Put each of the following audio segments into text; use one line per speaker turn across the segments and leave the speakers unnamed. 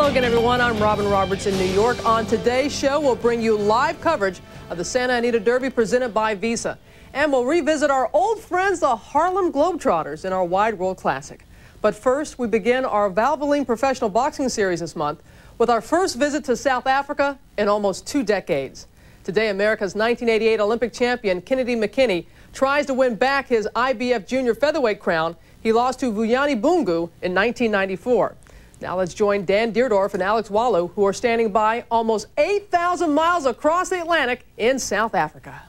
Hello again, everyone. I'm Robin Roberts in New York. On today's show, we'll bring you live coverage of the Santa Anita Derby presented by Visa. And we'll revisit our old friends, the Harlem Globetrotters, in our Wide World Classic. But first, we begin our Valvoline Professional Boxing Series this month with our first visit to South Africa in almost 2 decades. Today, America's 1988 Olympic champion, Kennedy McKinney, tries to win back his IBF junior featherweight crown he lost to Vuyani Bungu in 1994. Now let's join Dan Deerdorf and Alex Wallo, who are standing by almost 8,000 miles across the Atlantic in South Africa.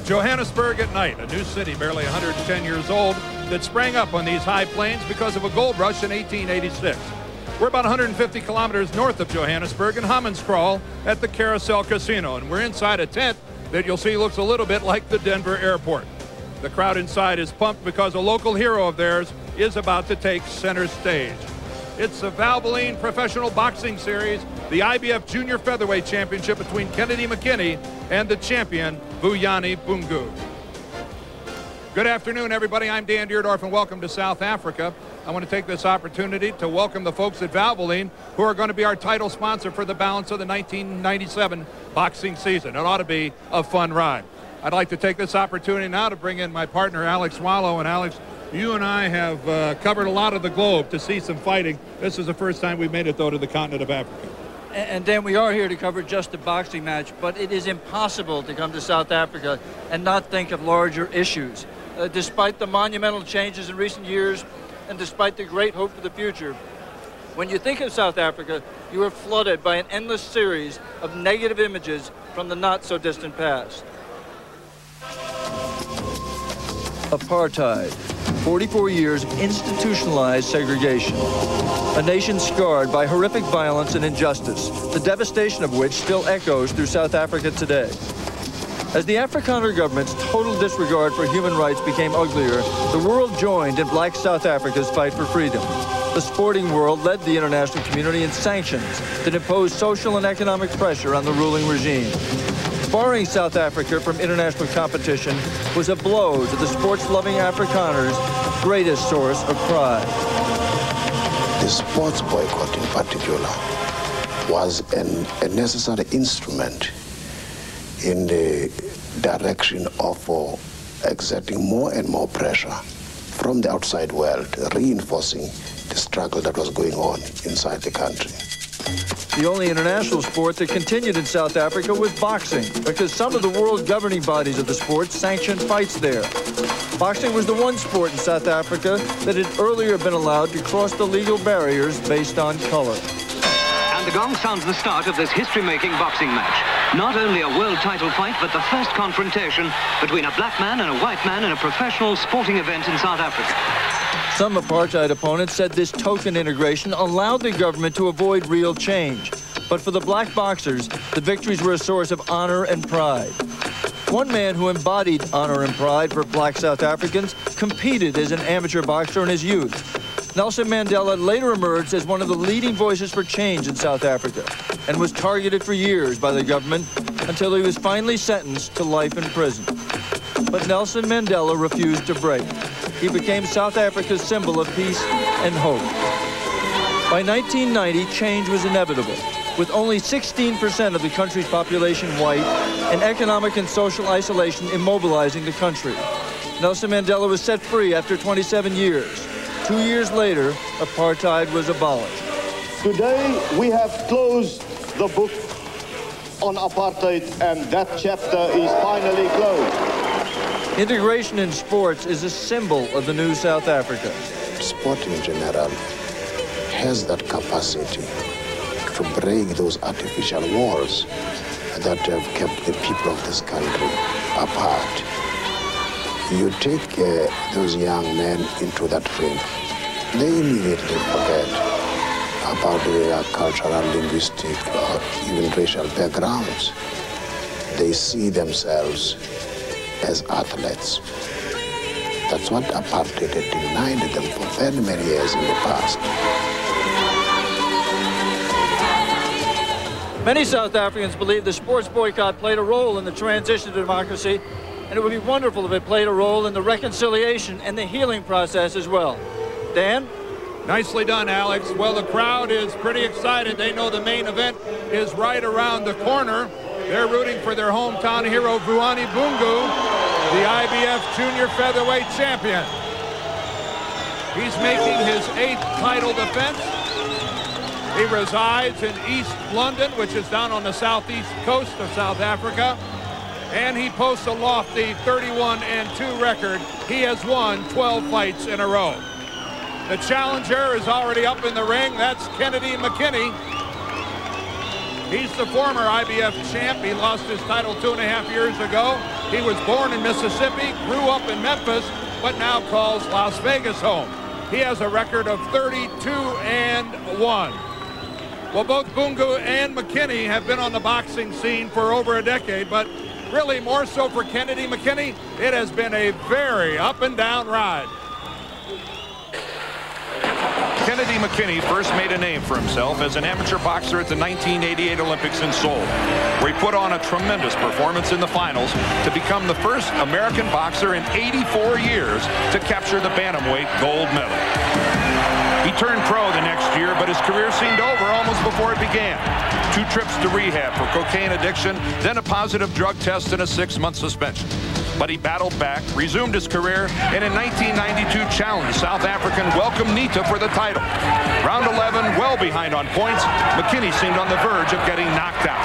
Johannesburg at night, a new city barely 110 years old that sprang up on these high plains because of a gold rush in 1886. We're about 150 kilometers north of Johannesburg in Hammanskraal at the Carousel Casino, and we're inside a tent that you'll see looks a little bit like the Denver airport. The crowd inside is pumped because a local hero of theirs is about to take center stage. It's the Valvoline Professional Boxing Series, the IBF Junior Featherweight Championship between Kennedy McKinney and the champion, Vuyani Bungu. Good afternoon, everybody. I'm Dan Deerdorf, and welcome to South Africa. I want to take this opportunity to welcome the folks at Valvoline, who are going to be our title sponsor for the balance of the 1997 boxing season. It ought to be a fun ride. I'd like to take this opportunity now to bring in my partner, Alex Wallo. And Alex, you and I have covered a lot of the globe to see some fighting. This is the first time we've made it, though, to the continent of Africa.
And Dan, we are here to cover just a boxing match, but it is impossible to come to South Africa and not think of larger issues. Despite the monumental changes in recent years, and despite the great hope for the future, when you think of South Africa, you are flooded by an endless series of negative images from the not-so-distant past.
Apartheid. 44 years of institutionalized segregation. A nation scarred by horrific violence and injustice, the devastation of which still echoes through South Africa today. As the Afrikaner government's total disregard for human rights became uglier, the world joined in black South Africa's fight for freedom. The sporting world led the international community in sanctions that imposed social and economic pressure on the ruling regime. Barring South Africa from international competition was a blow to the sports-loving Afrikaners' greatest source of pride.
The sports boycott in particular was a necessary instrument in the direction of exerting more and more pressure from the outside world, reinforcing the struggle that was going on inside the country.
The only international sport that continued in South Africa was boxing, because some of the world governing bodies of the sport sanctioned fights there. Boxing was the one sport in South Africa that had earlier been allowed to cross the legal barriers based on color.
And the gong sounds the start of this history-making boxing match. Not only a world title fight, but the first confrontation between a black man and a white man in a professional sporting event in South Africa.
Some apartheid opponents said this token integration allowed the government to avoid real change. But for the black boxers, the victories were a source of honor and pride. One man who embodied honor and pride for black South Africans competed as an amateur boxer in his youth. Nelson Mandela later emerged as one of the leading voices for change in South Africa and was targeted for years by the government until he was finally sentenced to life in prison. But Nelson Mandela refused to break. He became South Africa's symbol of peace and hope. By 1990, change was inevitable, with only 16% of the country's population white and economic and social isolation immobilizing the country. Nelson Mandela was set free after 27 years. 2 years later, apartheid was abolished.
Today, we have closed the book on apartheid, and that chapter is finally closed.
Integration in sports is a symbol of the new South Africa.
Sport in general has that capacity to break those artificial walls that have kept the people of this country apart. You take those young men into that frame, they immediately forget about their cultural, linguistic, or even racial backgrounds. They see themselves as athletes. That's what apartheid had denied them for very many years in the past.
Many South Africans believe the sports boycott played a role in the transition to democracy, and it would be wonderful if it played a role in the reconciliation and the healing process as well. Dan?
Nicely done, Alex. Well, the crowd is pretty excited. They know the main event is right around the corner. They're rooting for their hometown hero, Vuyani Bungu, the IBF Junior Featherweight champion. He's making his 8th title defense. He resides in East London, which is down on the southeast coast of South Africa. And he posts a lofty 31-2 record. He has won 12 fights in a row. The challenger is already up in the ring. That's Kennedy McKinney. He's the former IBF champ. He lost his title 2.5 years ago. He was born in Mississippi, grew up in Memphis, but now calls Las Vegas home. He has a record of 32-1. Well, both Bungu and McKinney have been on the boxing scene for over a decade, but really more so for Kennedy McKinney, it has been a very up and down ride. Kennedy McKinney first made a name for himself as an amateur boxer at the 1988 Olympics in Seoul, where he put on a tremendous performance in the finals to become the first American boxer in 84 years to capture the bantamweight gold medal. He turned pro the next year, but his career seemed over almost before it began. 2 trips to rehab for cocaine addiction, then a positive drug test and a 6-month suspension. But he battled back, resumed his career, and in 1992 challenged South African Welcome Nita for the title. Round 11, well behind on points, McKinney seemed on the verge of getting knocked out.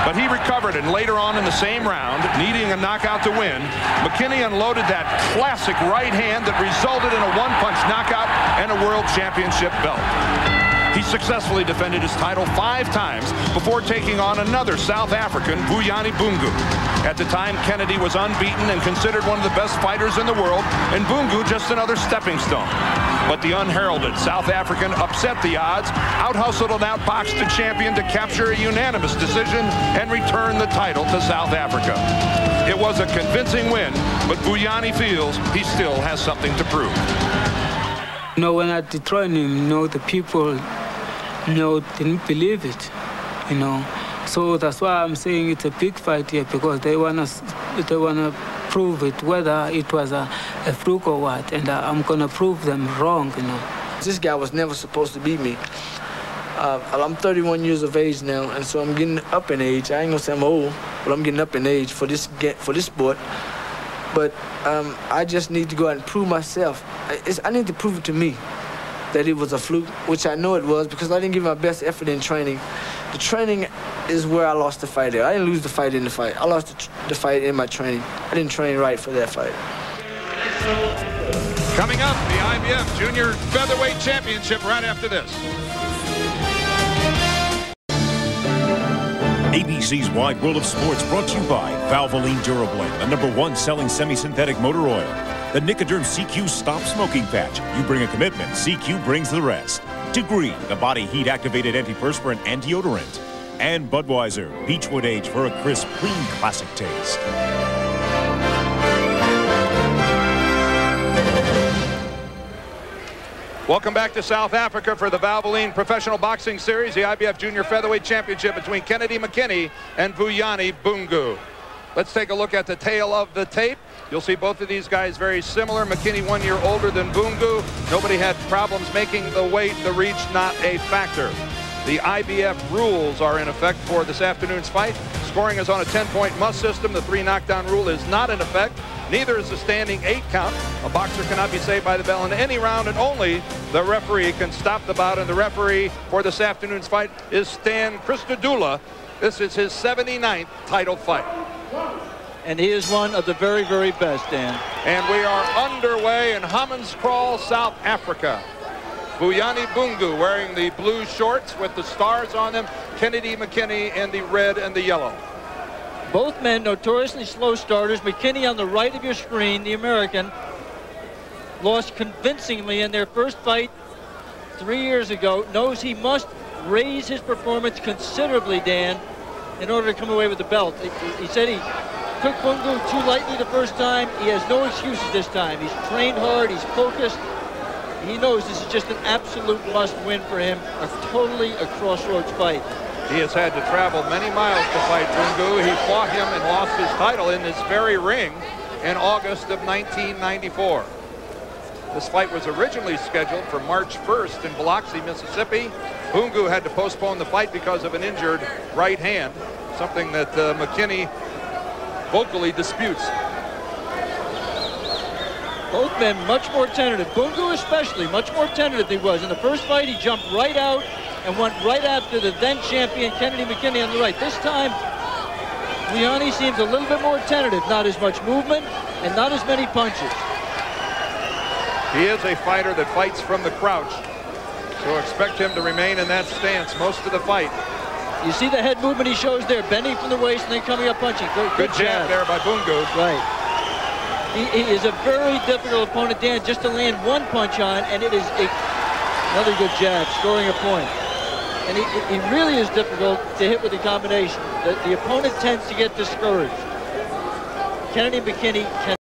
But he recovered, and later on in the same round, needing a knockout to win, McKinney unloaded that classic right hand that resulted in a 1-punch knockout and a world championship belt. He successfully defended his title 5 times before taking on another South African, Vuyani Bungu. At the time, Kennedy was unbeaten and considered one of the best fighters in the world, and Bungu just another stepping stone. But the unheralded South African upset the odds, out-hustled and outboxed the champion to capture a unanimous decision and return the title to South Africa. It was a convincing win, but Vuyani feels he still has something to prove.
You know, when I did training, you know, the people, you know, didn't believe it, you know. So that's why I'm saying it's a big fight here, because they wanna prove it, whether it was a fluke or what, and I'm gonna prove them wrong, you know.
This guy was never supposed to beat me. I'm 31 years of age now, and so I'm getting up in age. I ain't gonna say I'm old, but I'm getting up in age for this sport. But I just need to go out and prove myself. I need to prove it to me that it was a fluke, which I know it was, because I didn't give my best effort in training. The training is where I lost the fight at. I didn't lose the fight in the fight. I lost the fight in my training. I didn't train right for that fight.
Coming up, the IBF Junior Featherweight Championship right after this.
ABC's Wide World of Sports brought to you by Valvoline Durablend, the #1 selling semi-synthetic motor oil. The Nicoderm CQ Stop Smoking Patch. You bring a commitment, CQ brings the rest. Degree, the body heat-activated antiperspirant and deodorant. And Budweiser, Beechwood Age for a crisp, clean, classic taste.
Welcome back to South Africa for the Valvoline Professional Boxing Series, the IBF Junior Featherweight Championship between Kennedy McKinney and Vuyani Bungu. Let's take a look at the tail of the tape. You'll see both of these guys very similar. McKinney 1 year older than Bungu. Nobody had problems making the weight, the reach not a factor. The IBF rules are in effect for this afternoon's fight. Scoring is on a 10-point must system. The 3 knockdown rule is not in effect. Neither is the standing 8 count. A boxer cannot be saved by the bell in any round, and only the referee can stop the bout. And the referee for this afternoon's fight is Stan Christodoula. This is his 79th title fight.
And he is one of the very, very best, Dan.
And we are underway in Hammanskraal, South Africa. Vuyani Bungu wearing the blue shorts with the stars on them. Kennedy McKinney in the red and the yellow.
Both men notoriously slow starters. McKinney on the right of your screen, the American, lost convincingly in their first fight 3 years ago. Knows he must raise his performance considerably, Dan, in order to come away with the belt. He said he took Bungu too lightly the first time. He has no excuses this time. He's trained hard, he's focused. He knows this is just an absolute must-win for him, totally a crossroads fight.
He has had to travel many miles to fight Bungu. He fought him and lost his title in this very ring in August of 1994. This fight was originally scheduled for March 1st in Biloxi, Mississippi. Bungu had to postpone the fight because of an injured right hand, something that McKinney vocally disputes.
Both men much more tentative. Bungu especially much more tentative than he was. In the first fight, he jumped right out and went right after the then champion Kennedy McKinney on the right. This time, Vuyani seems a little bit more tentative. Not as much movement and not as many punches.
He is a fighter that fights from the crouch, so expect him to remain in that stance most of the fight.
You see the head movement he shows there, bending from the waist and then coming up punching.
Good jab there by Bungu.
Right. He is a very difficult opponent, Dan, just to land one punch on, and it is another good jab, scoring a point. And he really is difficult to hit with a combination. The opponent tends to get discouraged. Kennedy McKinney can